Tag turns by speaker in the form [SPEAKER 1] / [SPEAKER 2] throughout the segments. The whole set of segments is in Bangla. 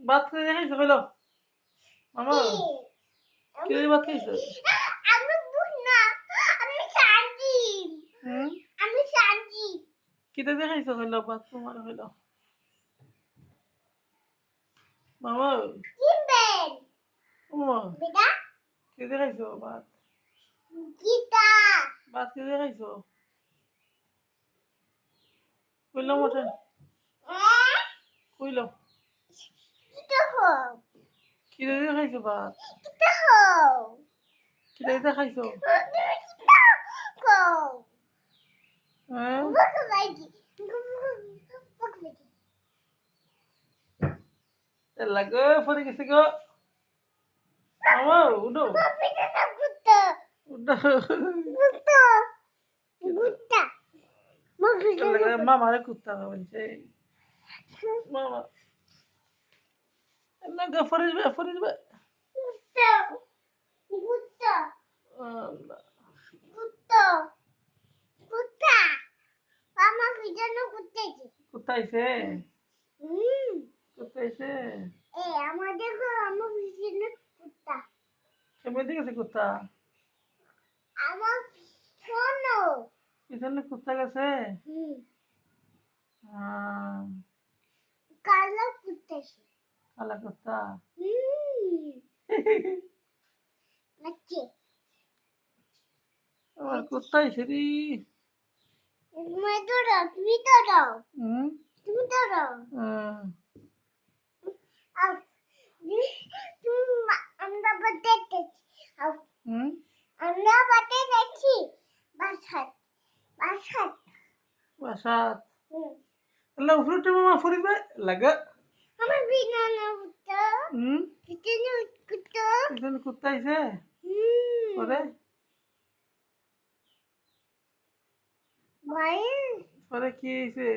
[SPEAKER 1] ভাত খেয়ে দেখাইছো খেলো মামা
[SPEAKER 2] কি?
[SPEAKER 1] কি ভাত খাইছো
[SPEAKER 2] আমি বুঝনা। আমি শান্তি।
[SPEAKER 1] হুম
[SPEAKER 2] আমি শান্তি।
[SPEAKER 1] কিতে দেখাইছো খেলো ভাত তোমার খেলো মামা
[SPEAKER 2] কিনবেন?
[SPEAKER 1] মামা
[SPEAKER 2] বেটা?
[SPEAKER 1] কি দেখাইছো ভাত
[SPEAKER 2] গীতা।
[SPEAKER 1] ভাত কি দেখাইছো কইলাম ওঠেন কইলাম
[SPEAKER 2] গীতা হও।
[SPEAKER 1] কি দেখাইছো ভাত
[SPEAKER 2] গীতা হও।
[SPEAKER 1] কি দেখাইছো
[SPEAKER 2] গীতা হও।
[SPEAKER 1] হ্যাঁ
[SPEAKER 2] বুক লাগি। বুক লাগি।
[SPEAKER 1] লাগে পরে গেছে গো মামা উঠো
[SPEAKER 2] বাপিটা না কুত্তা।
[SPEAKER 1] উঠো
[SPEAKER 2] কুত্তা। কুত্তা। বাপিটা না
[SPEAKER 1] লাগে
[SPEAKER 2] কুত্তা।
[SPEAKER 1] মামারে কুত্তা বলছে মামা লাগে পরে যাবে
[SPEAKER 2] কুত্তা। কুত্তা।
[SPEAKER 1] আল্লাহ
[SPEAKER 2] কুত্তা। কুত্তা। মামা পিছনে কুত্তেছে।
[SPEAKER 1] কুত্তা আইছে
[SPEAKER 2] হুম।
[SPEAKER 1] কুত্তা আইছে
[SPEAKER 2] আমাদের ঘর আমার পিছনে কুত্তা।
[SPEAKER 1] কেমন গেছে কুত্তা
[SPEAKER 2] আমার শোনো।
[SPEAKER 1] পিছনে কুত্তা গেছে
[SPEAKER 2] হুম।
[SPEAKER 1] আহ,
[SPEAKER 2] কালো কুত্তেছে।
[SPEAKER 1] কালা কুত্তা
[SPEAKER 2] হুম। নাচে।
[SPEAKER 1] আমার কুত্তা আইছে রে
[SPEAKER 2] তুমি তো দাও। তুমি তো দাও।
[SPEAKER 1] হুম
[SPEAKER 2] তুমি তো দাও। আর তুমি আমরা বাড়িতে
[SPEAKER 1] হুম
[SPEAKER 2] আমরা বাড়িতে যাচ্ছি। বাসাত। বাসাত।
[SPEAKER 1] বাসাত
[SPEAKER 2] হুম।
[SPEAKER 1] আল্লাহ উফরুটে মামা ফরিদবে লাগা
[SPEAKER 2] আমার বিনানা কুত্তা।
[SPEAKER 1] হুম
[SPEAKER 2] পিছনে কুত্তা।
[SPEAKER 1] পিছনে কুত্তা আইছে
[SPEAKER 2] হুম।
[SPEAKER 1] পরে
[SPEAKER 2] ভাই
[SPEAKER 1] পরে কি আইছে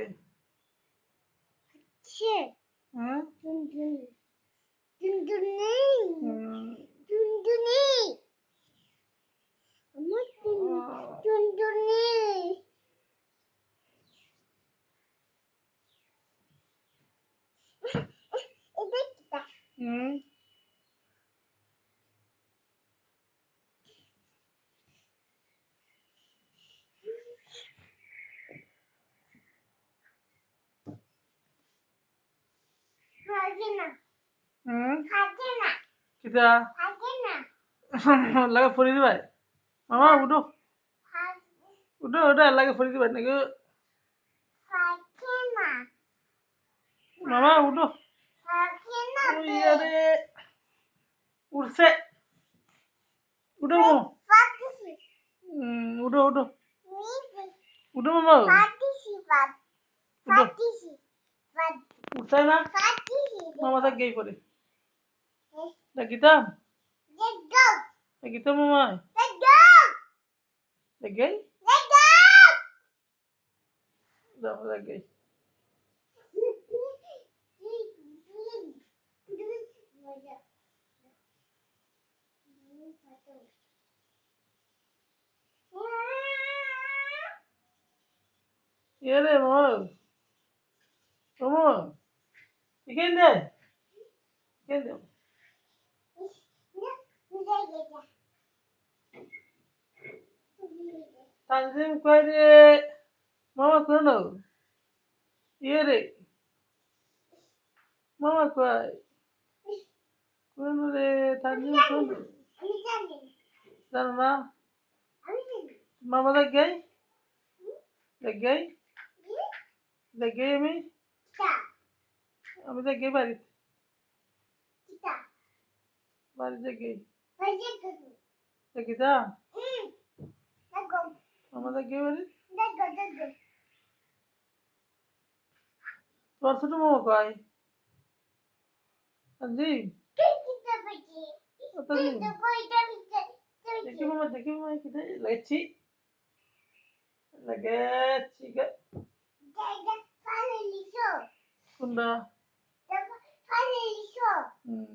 [SPEAKER 2] সে
[SPEAKER 1] হ্যাঁ
[SPEAKER 2] টুনটুনি। টুনটুনি।
[SPEAKER 1] হুম,
[SPEAKER 2] টুনটুনি। আমার টুনটুনি। এটা কিটা?
[SPEAKER 1] হুম
[SPEAKER 2] খাবে না।
[SPEAKER 1] হুম
[SPEAKER 2] খাবে না।
[SPEAKER 1] কিতা
[SPEAKER 2] খাবে না।
[SPEAKER 1] লাগা ফরিদবে মামা উঠো
[SPEAKER 2] খাবে
[SPEAKER 1] উঠো উঠো লাগে ফরিদবে নাকি
[SPEAKER 2] খাবে না।
[SPEAKER 1] মামা উঠো
[SPEAKER 2] খাবে না
[SPEAKER 1] ওই
[SPEAKER 2] বে।
[SPEAKER 1] আরে উঠছে উঠো মামা
[SPEAKER 2] পাটিসি।
[SPEAKER 1] উঠো উঠো
[SPEAKER 2] মিবে।
[SPEAKER 1] উঠো মামা
[SPEAKER 2] পাটিসি পাট।
[SPEAKER 1] উঠো
[SPEAKER 2] পাটিসি পাট।
[SPEAKER 1] উঠছে না
[SPEAKER 2] পাটিসি
[SPEAKER 1] মামা দেখ গেই পরে
[SPEAKER 2] দে।
[SPEAKER 1] দেখিতাম
[SPEAKER 2] Let go.
[SPEAKER 1] দেখিতাম মামা
[SPEAKER 2] Let go.
[SPEAKER 1] দেখ গেই
[SPEAKER 2] Let go.
[SPEAKER 1] যাও দেখ গেই এ রে মামা মামা এখান দে এখান দে তানজিম কই রে মামা কোন ইয়ে রে মামা কই কোন রে তানজিম কোন জানো না মামা দেখ গেই দেখ গেই দেখ গেই আমি দেখ গেই বাড়ি বাড়ি দেখ গেই দেখিতাম মামা দেখ গেই বাড়ি তোর ছোট মামা কই তানজিম ও তানজিম দেখি মামা কিতে লাগছি লাগাচ্ছি গে কোনটা হুম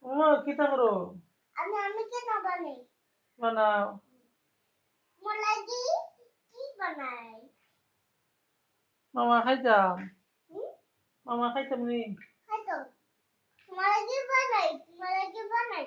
[SPEAKER 1] মামা কিতা করো
[SPEAKER 2] আমি কেন বানাই
[SPEAKER 1] বানাও
[SPEAKER 2] মোলাই বানাই
[SPEAKER 1] মামা খাইতাম
[SPEAKER 2] হুম?
[SPEAKER 1] মামা খাইতাম নি
[SPEAKER 2] খাই তো তোমার আগে বানাই